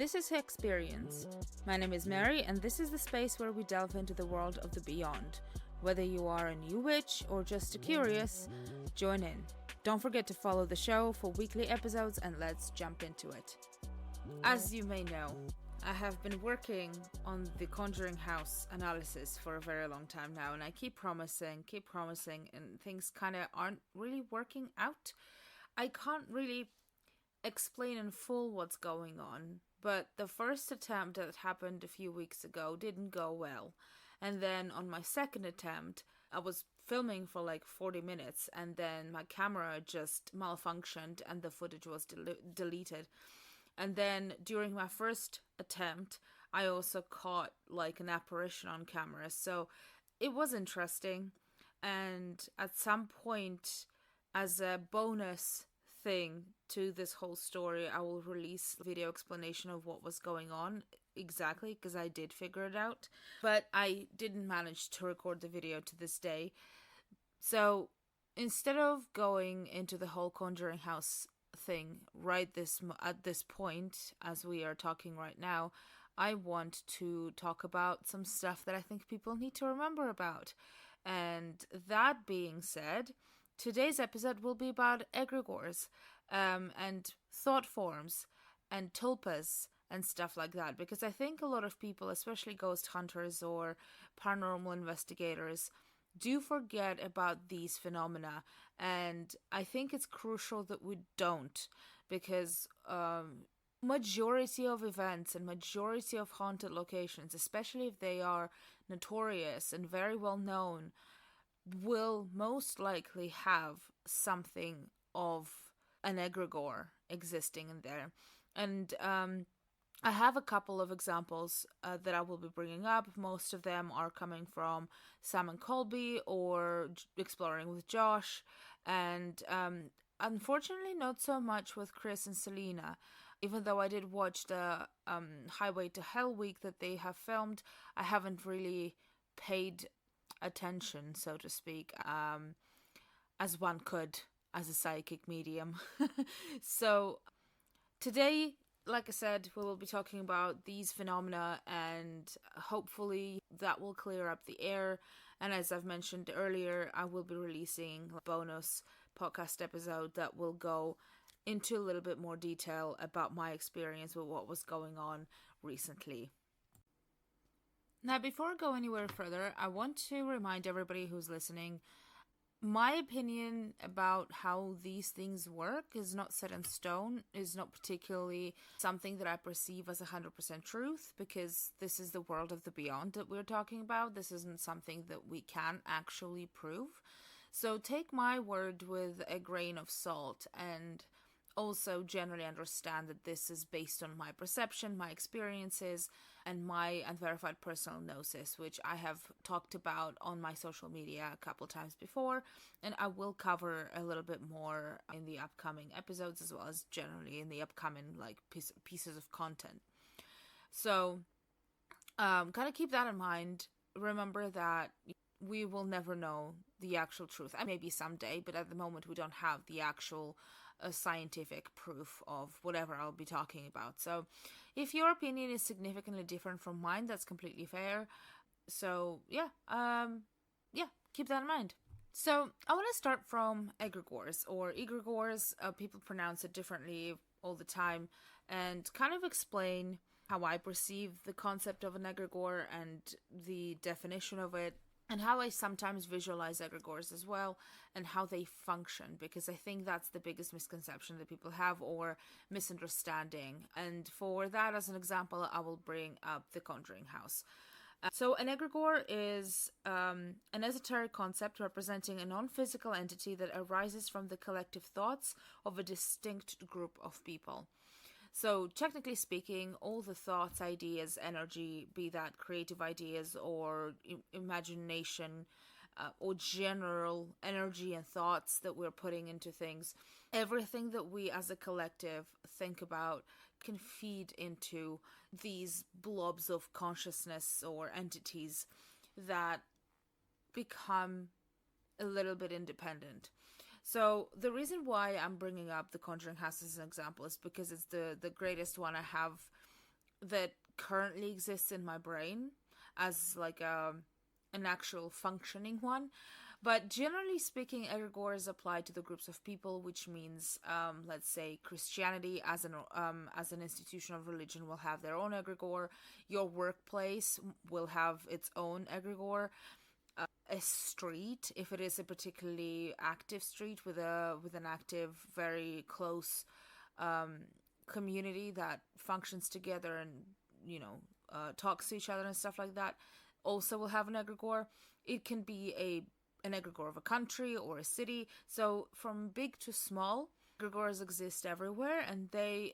This is Hexperience. My name is Mary, and this is the space where we delve into the world of the beyond. Whether you are a new witch or just a curious, join in. Don't forget to follow the show for weekly episodes, and let's jump into it. As you may know, I have been working on the Conjuring House analysis for a very long time now, and I keep promising, and things kind of aren't really working out. I can't really explain in full what's going on, but the first attempt that happened a few weeks ago didn't go well. And then on my second attempt, I was filming for like 40 minutes, and then my camera just malfunctioned and the footage was deleted. And then during my first attempt, I also caught like an apparition on camera. So it was interesting. And at some point, as a bonus thing to this whole story, I will release a video explanation of what was going on exactly, because I did figure it out. But I didn't manage to record the video to this day. So instead of going into the whole Conjuring House thing at this point, as we are talking right now, I want to talk about some stuff that I think people need to remember about. And that being said, today's episode will be about egregores, and thought forms and tulpas and stuff like that, because I think a lot of people, especially ghost hunters or paranormal investigators, do forget about these phenomena, and I think it's crucial that we don't, because majority of events and majority of haunted locations, especially if they are notorious and very well known, will most likely have something of an egregore existing in there. And I have a couple of examples that I will be bringing up. Most of them are coming from Sam and Colby or Exploring with Josh, and unfortunately not so much with Chris and Selena. Even though I did watch the Highway to Hell week that they have filmed, I haven't really paid attention, so to speak, as one could as a psychic medium. So today, like I said, we will be talking about these phenomena, and hopefully that will clear up the air. And as I've mentioned earlier, I will be releasing a bonus podcast episode that will go into a little bit more detail about my experience with what was going on recently. Now, before I go anywhere further, I want to remind everybody who's listening, my opinion about how these things work is not set in stone, is not particularly something that I perceive as 100% truth, because this is the world of the beyond that we're talking about. This isn't something that we can actually prove. So take my word with a grain of salt, and also generally understand that this is based on my perception, my experiences, and my unverified personal gnosis, which I have talked about on my social media a couple times before, and I will cover a little bit more in the upcoming episodes, as well as generally in the upcoming pieces of content. So kind of keep that in mind. Remember that we will never know the actual truth. Maybe someday, but at the moment we don't have the actual scientific proof of whatever I'll be talking about. So if your opinion is significantly different from mine, that's completely fair. So yeah, keep that in mind. So I want to start from egregores, or egregores. People pronounce it differently all the time, and kind of explain how I perceive the concept of an egregore and the definition of it, and how I sometimes visualize egregores as well, and how they function, because I think that's the biggest misconception that people have, or misunderstanding. And for that, as an example, I will bring up the Conjuring House. So an egregore is an esoteric concept representing a non-physical entity that arises from the collective thoughts of a distinct group of people. So technically speaking, all the thoughts, ideas, energy, be that creative ideas or imagination, or general energy and thoughts that we're putting into things, everything that we as a collective think about can feed into these blobs of consciousness or entities that become a little bit independent. So the reason why I'm bringing up the Conjuring House as an example is because it's the greatest one I have that currently exists in my brain as like an actual functioning one. But generally speaking, egregores apply to the groups of people, which means, let's say, Christianity as an institution of religion will have their own egregore. Your workplace will have its own egregore. A street, if it is a particularly active street with an active, very close community that functions together and talks to each other and stuff like that, also will have an egregore. It can be an egregore of a country or a city. So from big to small, egregores exist everywhere, and they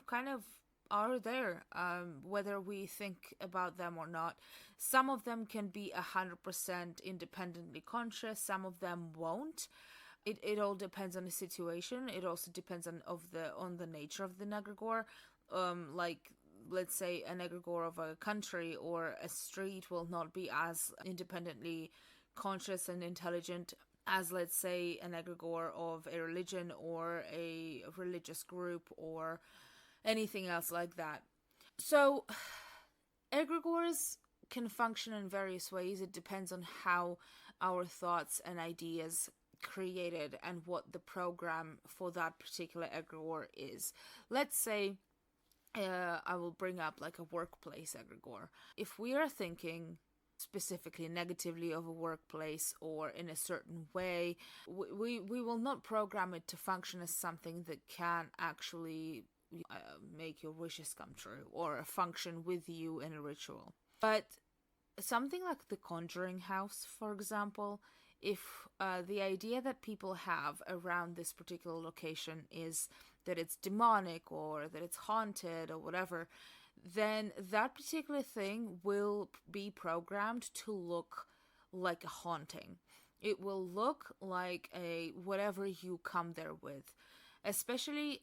kind of are there, whether we think about them or not. Some of them can be 100% independently conscious, some of them won't. It all depends on the situation. It also depends on the nature of the egregore. Like, let's say an egregore of a country or a street will not be as independently conscious and intelligent as, let's say, an egregore of a religion or a religious group or anything else like that. So egregores can function in various ways. It depends on how our thoughts and ideas created and what the program for that particular egregore is. Let's say I will bring up like a workplace egregore. If we are thinking specifically negatively of a workplace or in a certain way, we will not program it to function as something that can actually make your wishes come true or function with you in a ritual. But something like the Conjuring House, for example, if the idea that people have around this particular location is that it's demonic or that it's haunted or whatever, then that particular thing will be programmed to look like a haunting. It will look like a whatever you come there with. Especially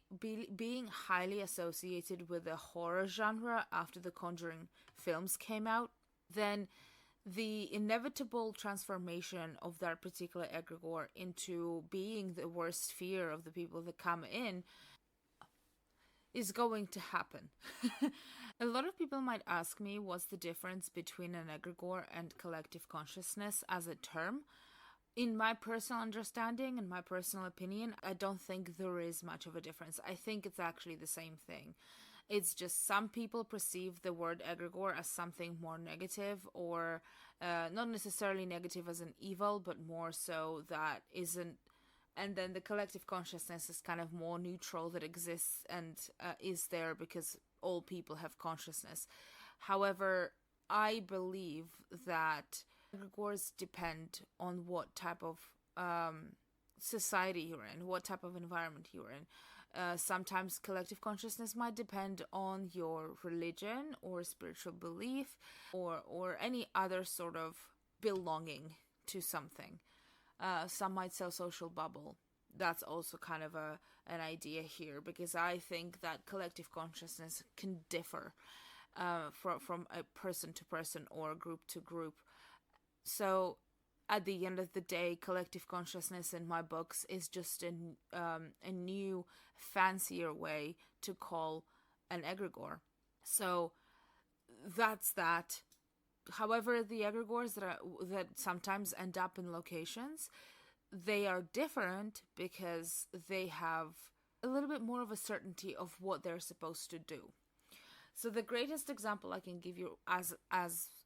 being highly associated with the horror genre after the Conjuring films came out, then the inevitable transformation of that particular egregore into being the worst fear of the people that come in is going to happen. A lot of people might ask me what's the difference between an egregore and collective consciousness as a term. In my personal understanding and my personal opinion, I don't think there is much of a difference. I think it's actually the same thing. It's just some people perceive the word egregore as something more negative, or not necessarily negative as an evil, but more so that isn't. And then the collective consciousness is kind of more neutral, that exists and is there because all people have consciousness. However, I believe that egregores depend on what type of society you're in, what type of environment you're in. Sometimes collective consciousness might depend on your religion or spiritual belief or any other sort of belonging to something. Some might say social bubble. That's also kind of an idea here, because I think that collective consciousness can differ from a person to person or group to group. So at the end of the day, collective consciousness in my books is just a new, fancier way to call an egregore. So that's that. However, the egregores that sometimes end up in locations, they are different because they have a little bit more of a certainty of what they're supposed to do. So the greatest example I can give you as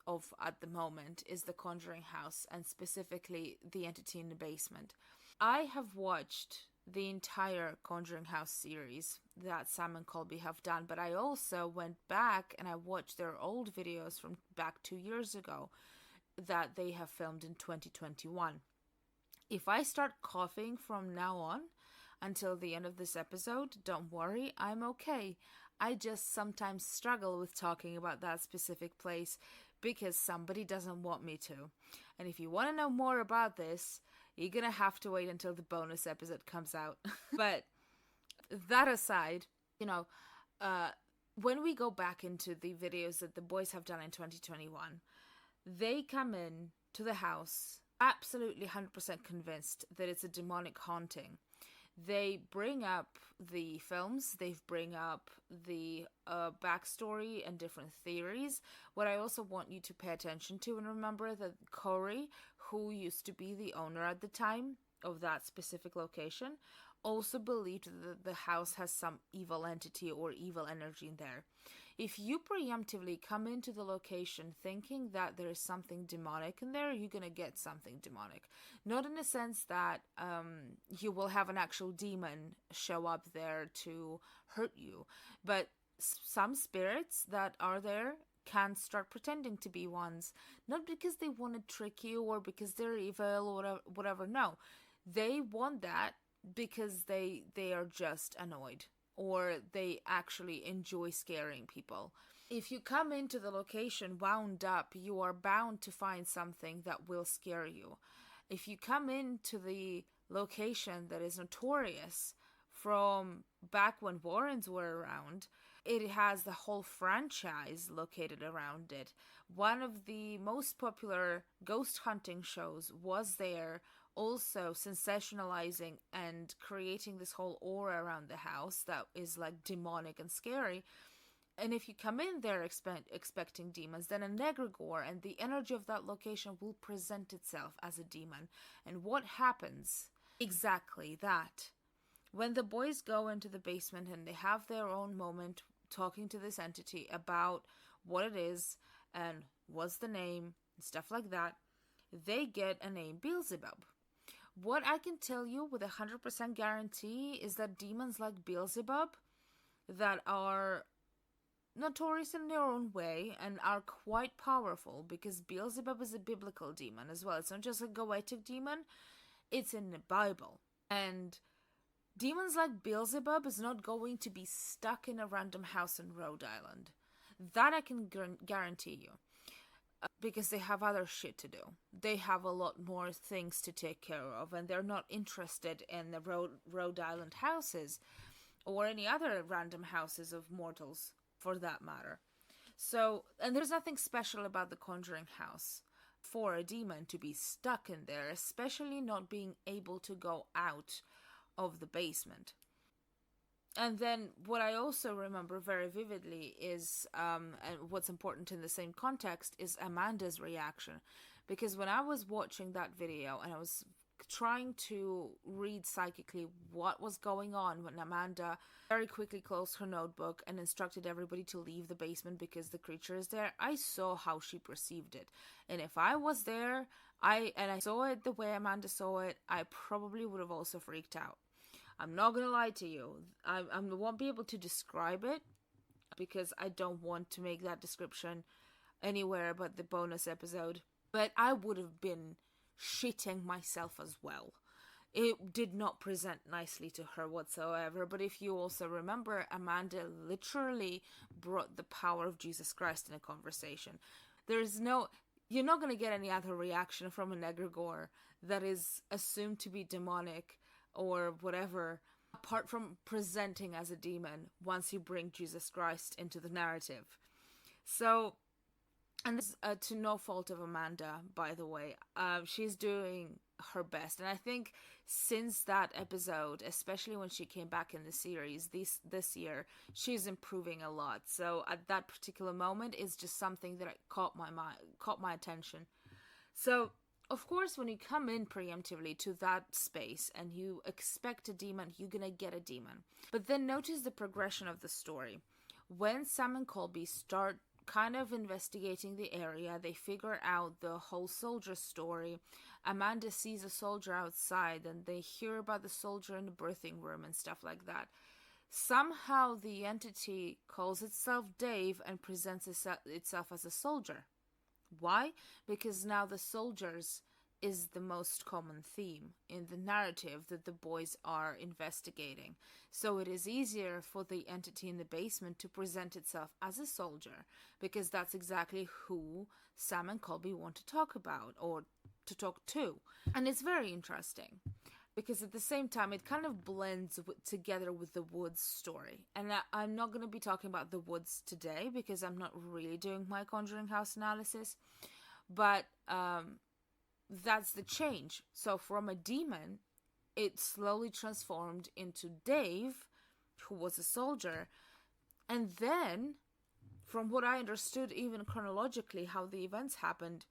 of at the moment is the Conjuring House, and specifically the entity in the basement. I have watched the entire Conjuring House series that Sam and Colby have done, but I also went back and I watched their old videos from back 2 years ago that they have filmed in 2021. If I start coughing from now on until the end of this episode, don't worry, I'm okay. I just sometimes struggle with talking about that specific place because somebody doesn't want me to. And if you want to know more about this, you're going to have to wait until the bonus episode comes out. But that aside, when we go back into the videos that the boys have done in 2021, they come in to the house absolutely 100% convinced that it's a demonic haunting. They bring up the films, they've bring up the backstory and different theories. What I also want you to pay attention to and remember that Corey, who used to be the owner at the time of that specific location, also believed that the house has some evil entity or evil energy in there. If you preemptively come into the location thinking that there is something demonic in there, you're going to get something demonic. Not in the sense that you will have an actual demon show up there to hurt you, but some spirits that are there can start pretending to be ones. Not because they want to trick you or because they're evil or whatever. No, they want that because they are just annoyed, or they actually enjoy scaring people. If you come into the location wound up, you are bound to find something that will scare you. If you come into the location that is notorious from back when Warrens were around, it has the whole franchise located around it. One of the most popular ghost hunting shows was there, also sensationalizing and creating this whole aura around the house that is like demonic and scary. And if you come in there expecting demons, then an egregore and the energy of that location will present itself as a demon. And what happens? Exactly that. When the boys go into the basement and they have their own moment talking to this entity about what it is and what's the name and stuff like that, they get a name, Beelzebub. What I can tell you with 100% guarantee is that demons like Beelzebub that are notorious in their own way and are quite powerful, because Beelzebub is a biblical demon as well. It's not just a goetic demon, it's in the Bible. And demons like Beelzebub is not going to be stuck in a random house in Rhode Island. That I can guarantee you. Because they have other shit to do. They have a lot more things to take care of, and they're not interested in the Rhode Island houses or any other random houses of mortals for that matter. So, and there's nothing special about the Conjuring House for a demon to be stuck in there, especially not being able to go out of the basement. And then what I also remember very vividly is, and what's important in the same context, is Amanda's reaction. Because when I was watching that video and I was trying to read psychically what was going on when Amanda very quickly closed her notebook and instructed everybody to leave the basement because the creature is there, I saw how she perceived it. And if I was there, I saw it the way Amanda saw it, I probably would have also freaked out. I'm not going to lie to you. I won't be able to describe it because I don't want to make that description anywhere but the bonus episode. But I would have been shitting myself as well. It did not present nicely to her whatsoever. But if you also remember, Amanda literally brought the power of Jesus Christ in a conversation. You're not going to get any other reaction from an egregore that is assumed to be demonic or whatever, apart from presenting as a demon once you bring Jesus Christ into the narrative. So, and this to no fault of Amanda, by the way. She's doing her best, and I think since that episode, especially when she came back in the series this year, she's improving a lot. So at that particular moment, it's just something that caught my attention. So, of course, when you come in preemptively to that space and you expect a demon, you're gonna get a demon. But then notice the progression of the story. When Sam and Colby start kind of investigating the area, they figure out the whole soldier story. Amanda sees a soldier outside and they hear about the soldier in the birthing room and stuff like that. Somehow the entity calls itself Dave and presents itself as a soldier. Why? Because now the soldiers is the most common theme in the narrative that the boys are investigating. So it is easier for the entity in the basement to present itself as a soldier, because that's exactly who Sam and Colby want to talk about or to talk to. And it's very interesting because at the same time it kind of blends together with the Woods story. And I'm not going to be talking about the Woods today because I'm not really doing my Conjuring House analysis, but that's the change. So from a demon, it slowly transformed into Dave, who was a soldier. And then, from what I understood, even chronologically, how the events happened,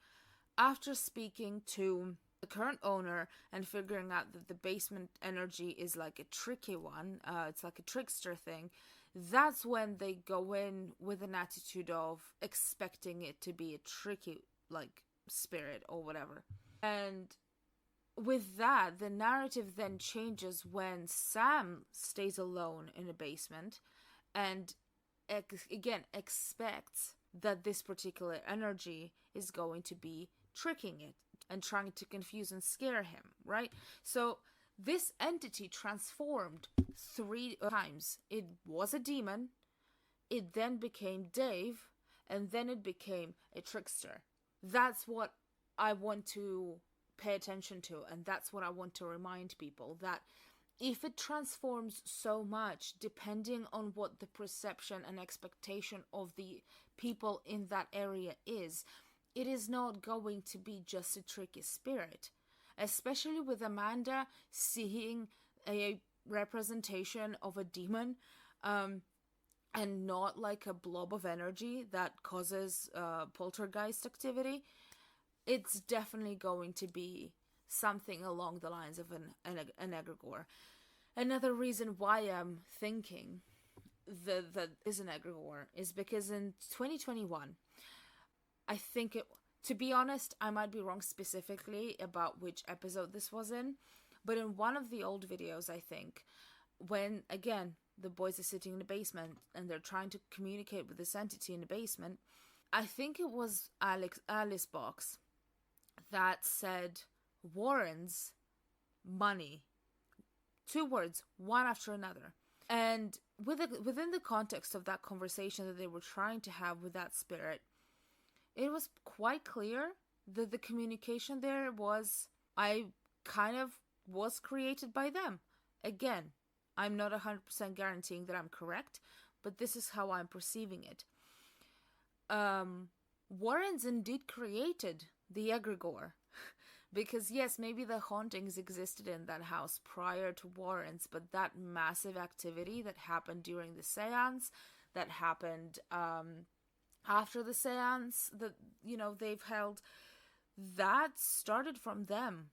after speaking to the current owner and figuring out that the basement energy is like a tricky one, it's like a trickster thing, that's when they go in with an attitude of expecting it to be a tricky, like, spirit or whatever. And with that, the narrative then changes when Sam stays alone in a basement and again expects that this particular energy is going to be tricking it and trying to confuse and scare him, right? So this entity transformed 3 times. It was a demon, it then became Dave, and then it became a trickster. That's what I want to pay attention to, and that's what I want to remind people, that if it transforms so much, depending on what the perception and expectation of the people in that area is, it is not going to be just a tricky spirit. Especially with Amanda seeing a representation of a demon, and not like a blob of energy that causes poltergeist activity, it's definitely going to be something along the lines of an egregore. Another reason why I'm thinking that is an egregore is because in 2021, I think to be honest, I might be wrong specifically about which episode this was in, but in one of the old videos, I think, when, again, the boys are sitting in the basement and they're trying to communicate with this entity in the basement, I think it was Alice Box that said Warren's money. 2 words, one after another. And within the context of that conversation that they were trying to have with that spirit, it was quite clear that the communication there was created by them. Again, I'm not 100% guaranteeing that I'm correct, but this is how I'm perceiving it. Warrens indeed created the egregore. Because yes, maybe the hauntings existed in that house prior to Warrens, but that massive activity that happened during the seance, that happened after the seance that, they've held, that started from them.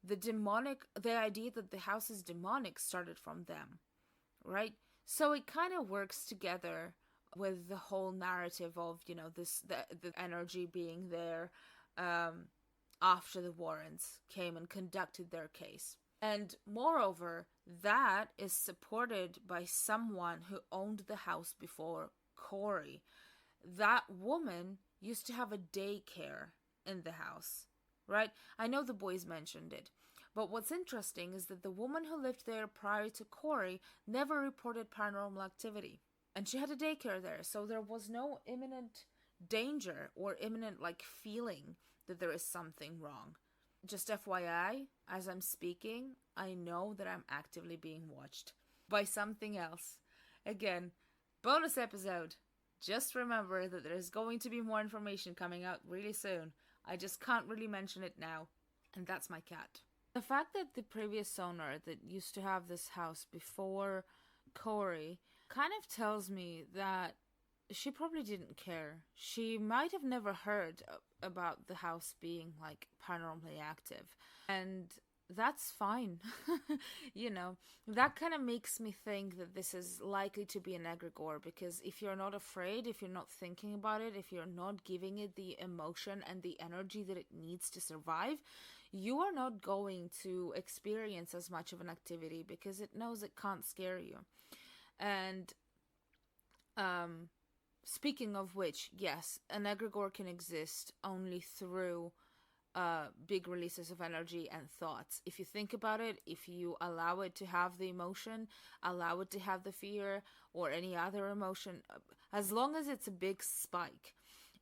The idea that the house is demonic started from them, right? So it kind of works together with the whole narrative of, the energy being there after the Warrens came and conducted their case. And moreover, that is supported by someone who owned the house before Corey. That woman used to have a daycare in the house, right? I know the boys mentioned it. But what's interesting is that the woman who lived there prior to Corey never reported paranormal activity. And she had a daycare there, so there was no imminent danger or imminent, feeling that there is something wrong. Just FYI, as I'm speaking, I know that I'm actively being watched by something else. Again, bonus episode. Just remember that there's going to be more information coming out really soon. I just can't really mention it now. And that's my cat. The fact that the previous owner that used to have this house before Corey kind of tells me that she probably didn't care. She might have never heard about the house being paranormally active. And that's fine. That kind of makes me think that this is likely to be an egregore, because if you're not afraid, if you're not thinking about it, if you're not giving it the emotion and the energy that it needs to survive, you are not going to experience as much of an activity because it knows it can't scare you. And speaking of which, yes, an egregore can exist only through big releases of energy and thoughts. If you think about it, if you allow it to have the emotion, allow it to have the fear or any other emotion, as long as it's a big spike.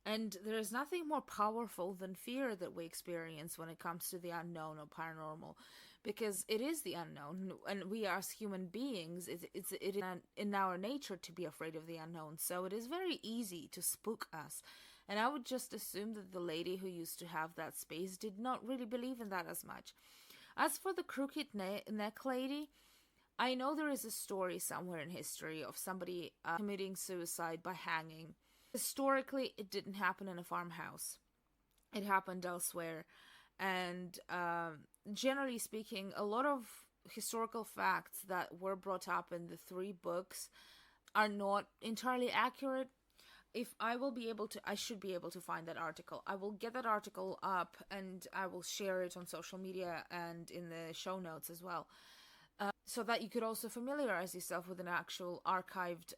And there's nothing more powerful than fear that we experience when it comes to the unknown or paranormal, because it is the unknown, and we as human beings, it is in our nature to be afraid of the unknown, so it is very easy to spook us. And I would just assume that the lady who used to have that space did not really believe in that as much. As for the crooked neck lady, I know there is a story somewhere in history of somebody committing suicide by hanging. Historically, it didn't happen in a farmhouse. It happened elsewhere. And generally speaking, a lot of historical facts that were brought up in the three books are not entirely accurate. If I will be able to, I should be able to find that article. I will get that article up and I will share it on social media and in the show notes as well. So that you could also familiarize yourself with an actual archived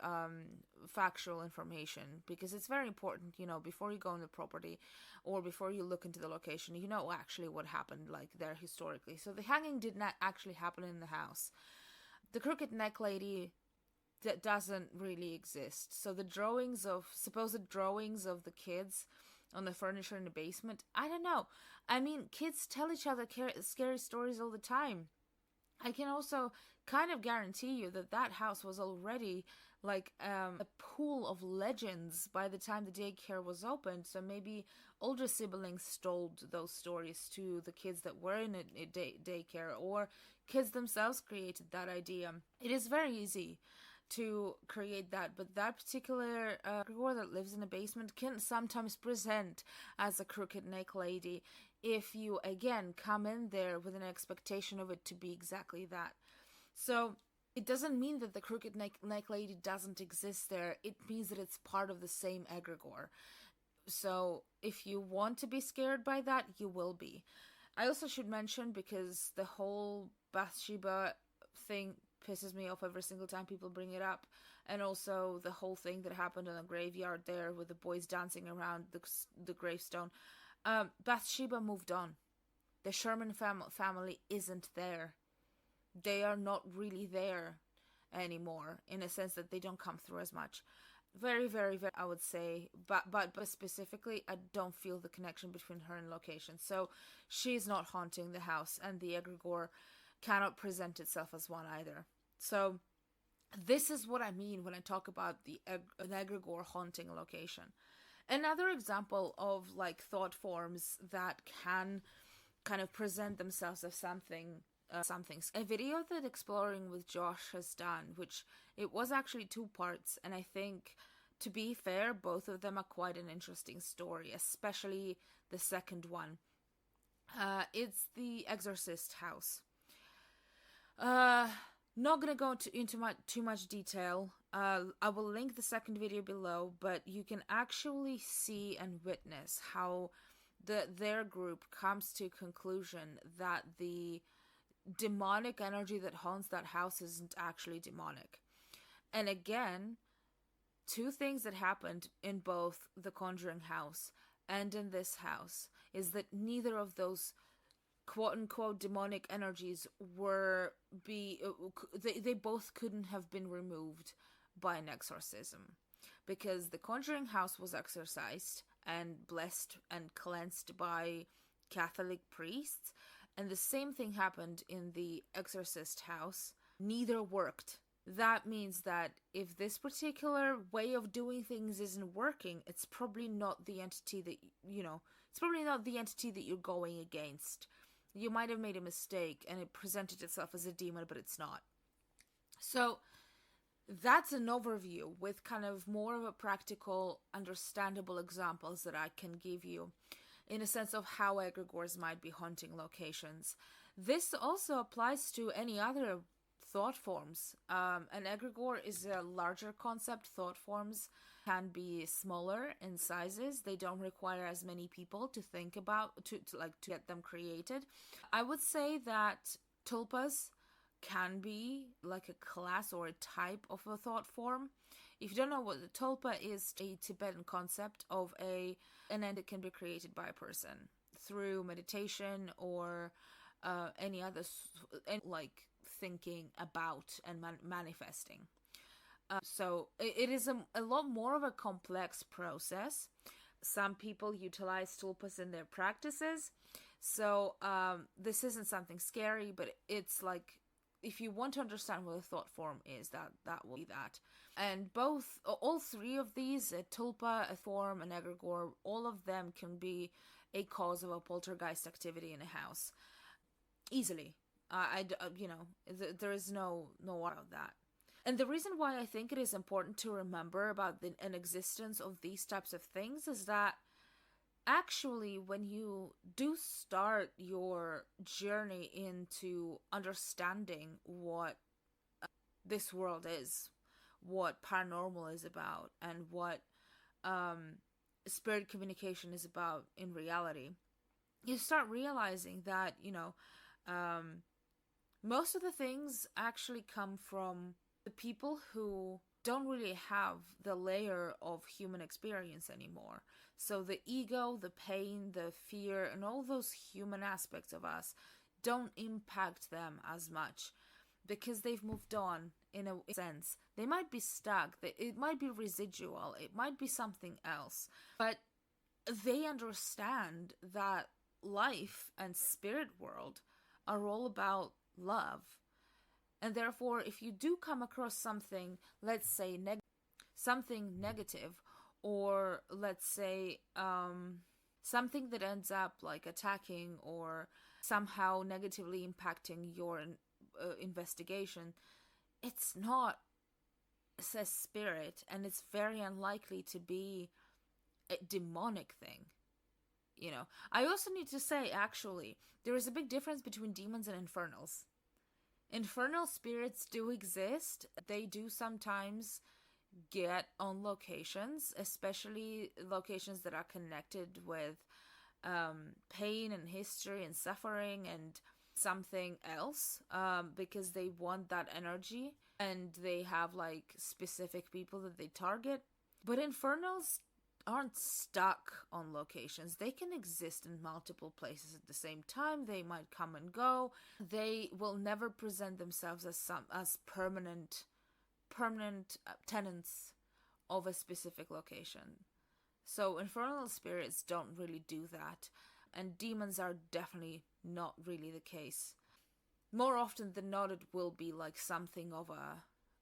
factual information, because it's very important, before you go on the property or before you look into the location, actually what happened like there historically. So the hanging did not actually happen in the house. The crooked neck lady that doesn't really exist. So the supposed drawings of the kids on the furniture in the basement, I don't know. I mean, kids tell each other scary stories all the time. I can also kind of guarantee you that house was already like a pool of legends by the time the daycare was opened. So maybe older siblings told those stories to the kids that were in a daycare, or kids themselves created that idea. It is very easy to create that, but that particular egregore that lives in a basement can sometimes present as a crooked neck lady if you again come in there with an expectation of it to be exactly that. So it doesn't mean that the crooked neck lady doesn't exist there. It means that it's part of the same egregore. So if you want to be scared by that, you will be. I also should mention, because the whole Bathsheba thing pisses me off every single time people bring it up, and also the whole thing that happened in the graveyard there with the boys dancing around the gravestone. Bathsheba moved on. The Sherman family isn't there. They are not really there anymore, in a sense that they don't come through as much. Very, very, very, I would say, but specifically, I don't feel the connection between her and location. So she's not haunting the house, and the egregore cannot present itself as one either. So this is what I mean when I talk about an egregore haunting a location. Another example of like thought forms that can kind of present themselves as something. A video that Exploring with Josh has done, which it was actually 2 parts, and I think, to be fair, both of them are quite an interesting story, especially the second one. It's the Exorcist house. Not gonna go into too much detail. I will link the second video below, but you can actually see and witness how their group comes to conclusion that the demonic energy that haunts that house isn't actually demonic. And again, 2 things that happened in both the Conjuring House and in this house is that neither of those quote-unquote demonic energies they both couldn't have been removed by an exorcism, because the Conjuring House was exorcised and blessed and cleansed by Catholic priests, and the same thing happened in the Exorcist house. Neither worked. That means that if this particular way of doing things isn't working, it's probably not the entity that, it's probably not the entity that you're going against. You might have made a mistake and it presented itself as a demon, but it's not. So that's an overview with kind of more of a practical, understandable examples that I can give you, in a sense of how egregores might be haunting locations. This also applies to any other thought forms. An egregore is a larger concept. Thought forms can be smaller in sizes. They don't require as many people to think about, to get them created. I would say that tulpas can be like a class or a type of a thought form. If you don't know what the tulpa is, a Tibetan concept of an end that can be created by a person through meditation or any other like thinking about and manifesting. So it is a lot more of a complex process. Some people utilize tulpas in their practices. So this isn't something scary, but it's like, if you want to understand what a thought form is, that will be that. And all 3 of these, a tulpa, a form, an egregore, all of them can be a cause of a poltergeist activity in a house. easily. There is no out of that. And the reason why I think it is important to remember about an existence of these types of things is that actually, when you do start your journey into understanding what this world is, what paranormal is about, and what spirit communication is about in reality, you start realizing that, most of the things actually come from the people who don't really have the layer of human experience anymore. So the ego, the pain, the fear, and all those human aspects of us don't impact them as much because they've moved on in a sense. They might be stuck, it might be residual, it might be something else, but they understand that life and spirit world are all about love. And therefore, if you do come across something, let's say something negative, or let's say something that ends up like attacking or somehow negatively impacting your investigation, it's not a spirit, and it's very unlikely to be a demonic thing. I also need to say, actually, there is a big difference between demons and infernals. Infernal spirits do exist. They do sometimes get on locations, especially locations that are connected with pain and history and suffering and something else, because they want that energy and they have like specific people that they target. But infernals aren't stuck on locations. They can exist in multiple places at the same time. They might come and go. They will never present themselves as permanent tenants of a specific location. So infernal spirits don't really do that, and demons are definitely not really the case. More often than not, it will be like something of a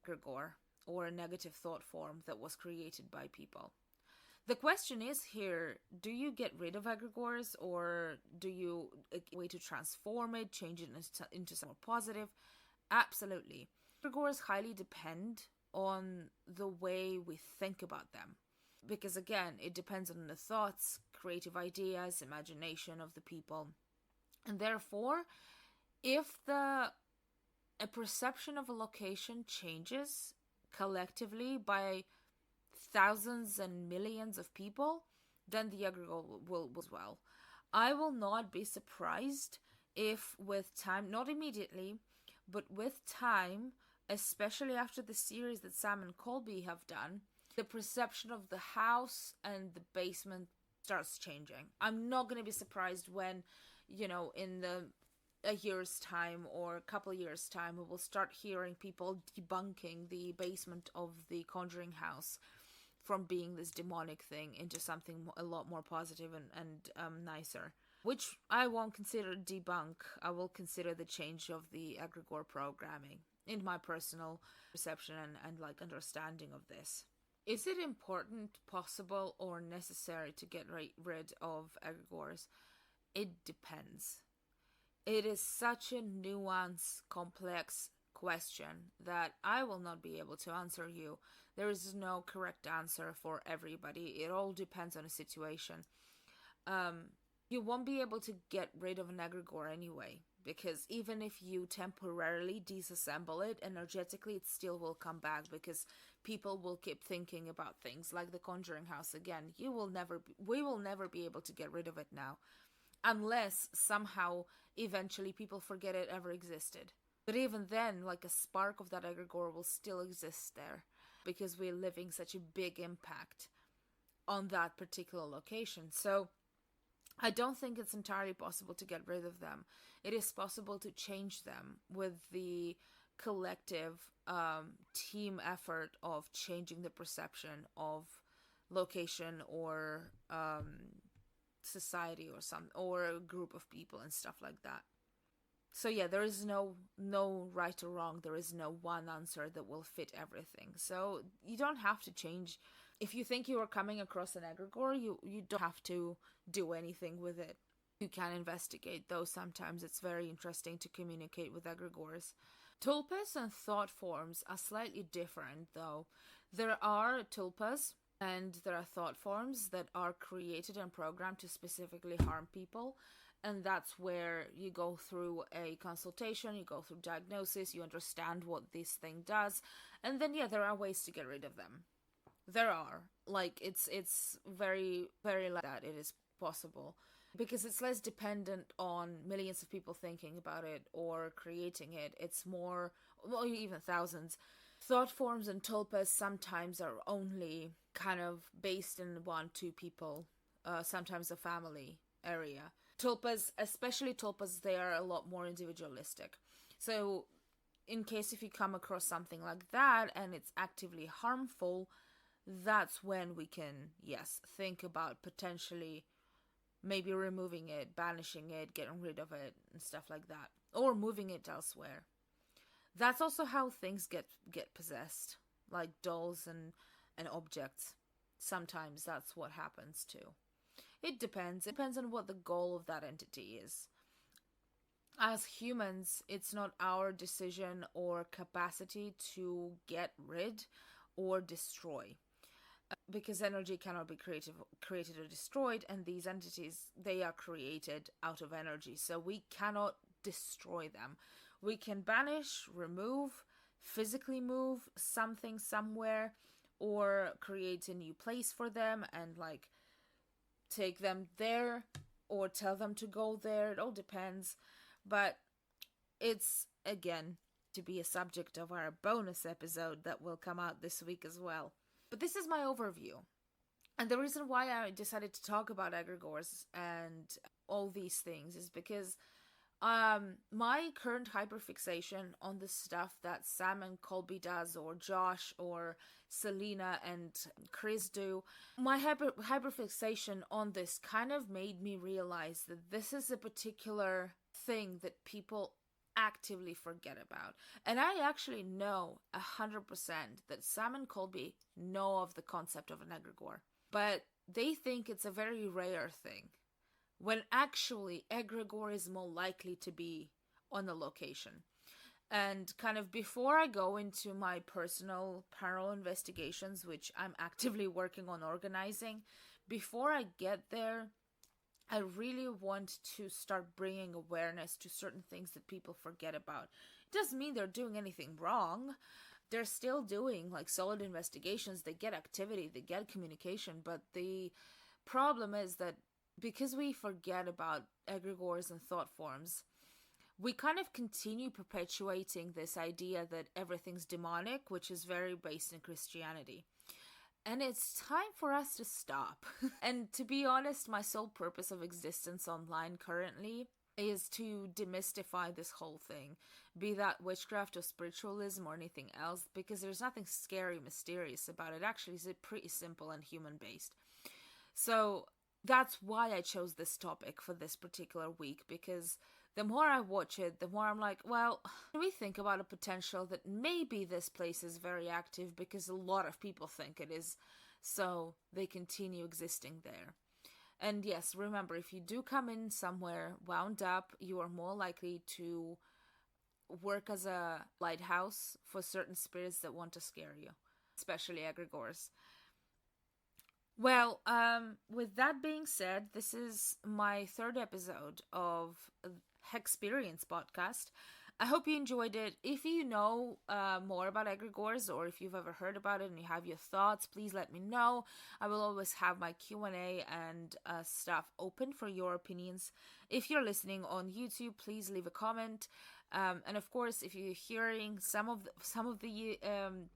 egregore or a negative thought form that was created by people. The question is here, do you get rid of egregores, or do you way to transform it, change it into something more positive? Absolutely. Egregores highly depend on the way we think about them. Because again, it depends on the thoughts, creative ideas, imagination of the people. And therefore, if a perception of a location changes collectively by thousands and millions of people, then the egregore will as well. I will not be surprised if with time, not immediately, but with time, especially after the series that Sam and Colby have done, the perception of the house and the basement starts changing. I'm not going to be surprised when, in a year's time or a couple of years' time, we will start hearing people debunking the basement of the Conjuring House from being this demonic thing into something a lot more positive and nicer. Which I won't consider debunk. I will consider the change of the egregore programming in my personal perception and like understanding of this. Is it important, possible, or necessary to get rid of egregores? It depends. It is such a nuanced, complex question that I will not be able to answer you. There is no correct answer for everybody. It all depends on the situation. You won't be able to get rid of an egregore anyway, because even if you temporarily disassemble it, energetically it still will come back, because people will keep thinking about things like the Conjuring House again. We will never be able to get rid of it now, unless somehow eventually people forget it ever existed. But even then, like a spark of that egregore will still exist there, because we're living such a big impact on that particular location. So I don't think it's entirely possible to get rid of them. It is possible to change them with the collective team effort of changing the perception of location or society or a group of people and stuff like that. So yeah, there is no right or wrong. There is no one answer that will fit everything. So you don't have to change. If you think you are coming across an egregore, you don't have to do anything with it. You can investigate, though sometimes it's very interesting to communicate with egregores. Tulpas and thought forms are slightly different, though. There are tulpas and there are thought forms that are created and programmed to specifically harm people. And that's where you go through a consultation, you go through diagnosis, you understand what this thing does, and then there are ways to get rid of them. There are. Like, it's very, very like that. It is possible. Because it's less dependent on millions of people thinking about it or creating it. It's more, well, even thousands. Thought forms and tulpas sometimes are only kind of based in 1-2 people, sometimes a family area. Tulpas, especially tulpas, they are a lot more individualistic. So in case if you come across something like that and it's actively harmful, that's when we can, think about potentially maybe removing it, banishing it, getting rid of it, and stuff like that. Or moving it elsewhere. That's also how things get possessed, like dolls and objects. Sometimes that's what happens too. It depends. It depends on what the goal of that entity is. As humans, it's not our decision or capacity to get rid or destroy. Because energy cannot be created or destroyed, and these entities, they are created out of energy. So we cannot destroy them. We can banish, remove, physically move something somewhere, or create a new place for them and like take them there or tell them to go there. It all depends. But it's, again, to be a subject of our bonus episode that will come out this week as well. But this is my overview. And the reason why I decided to talk about egregores and all these things is because my current hyperfixation on the stuff that Sam and Colby does, or Josh, or Selena and Chris do, my hyperfixation on this kind of made me realize that this is a particular thing that people actively forget about. And I actually know 100% that Sam and Colby know of the concept of an egregore, but they think it's a very rare thing, when actually egregore is more likely to be on the location. And kind of before I go into my personal paranormal investigations, which I'm actively working on organizing, before I get there, I really want to start bringing awareness to certain things that people forget about. It doesn't mean they're doing anything wrong. They're still doing like solid investigations. They get activity, they get communication. But the problem is that because we forget about egregores and thought forms, we kind of continue perpetuating this idea that everything's demonic, which is very based in Christianity. And it's time for us to stop. And to be honest, my sole purpose of existence online currently is to demystify this whole thing, be that witchcraft or spiritualism or anything else, because there's nothing scary, mysterious about it. Actually, it's pretty simple and human-based. So that's why I chose this topic for this particular week, because the more I watch it, the more I'm like, well, we think about a potential that maybe this place is very active because a lot of people think it is, so they continue existing there. And yes, remember, if you do come in somewhere wound up, you are more likely to work as a lighthouse for certain spirits that want to scare you, especially egregores. Well, with that being said, this is my third episode of Hexperience podcast. I hope you enjoyed it. If you know more about egregores, or if you've ever heard about it and you have your thoughts, please let me know. I will always have my Q&A and stuff open for your opinions. If you're listening on YouTube, please leave a comment. And of course, if you're hearing some of the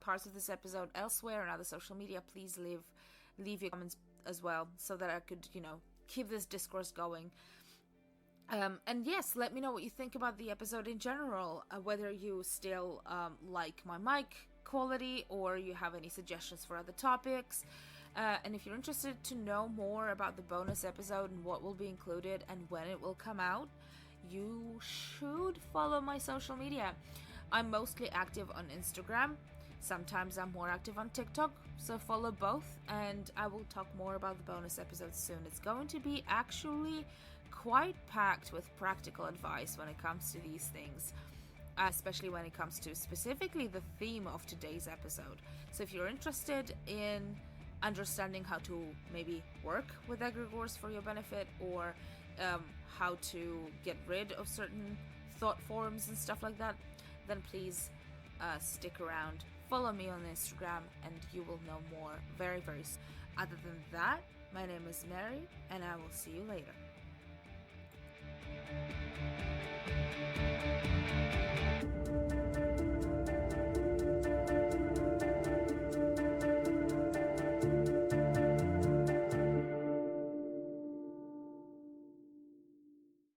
parts of this episode elsewhere on other social media, please leave your comments as well, so that I could, keep this discourse going. And yes, let me know what you think about the episode in general, whether you still like my mic quality or you have any suggestions for other topics. And if you're interested to know more about the bonus episode and what will be included and when it will come out, you should follow my social media. I'm mostly active on Instagram. Sometimes I'm more active on TikTok, so follow both, and I will talk more about the bonus episodes soon. It's going to be actually quite packed with practical advice when it comes to these things, especially when it comes to specifically the theme of today's episode. So if you're interested in understanding how to maybe work with egregores for your benefit, or how to get rid of certain thought forms and stuff like that, then please stick around, follow me on Instagram, and you will know more very, very soon. Other than that, my name is Mary, and I will see you later.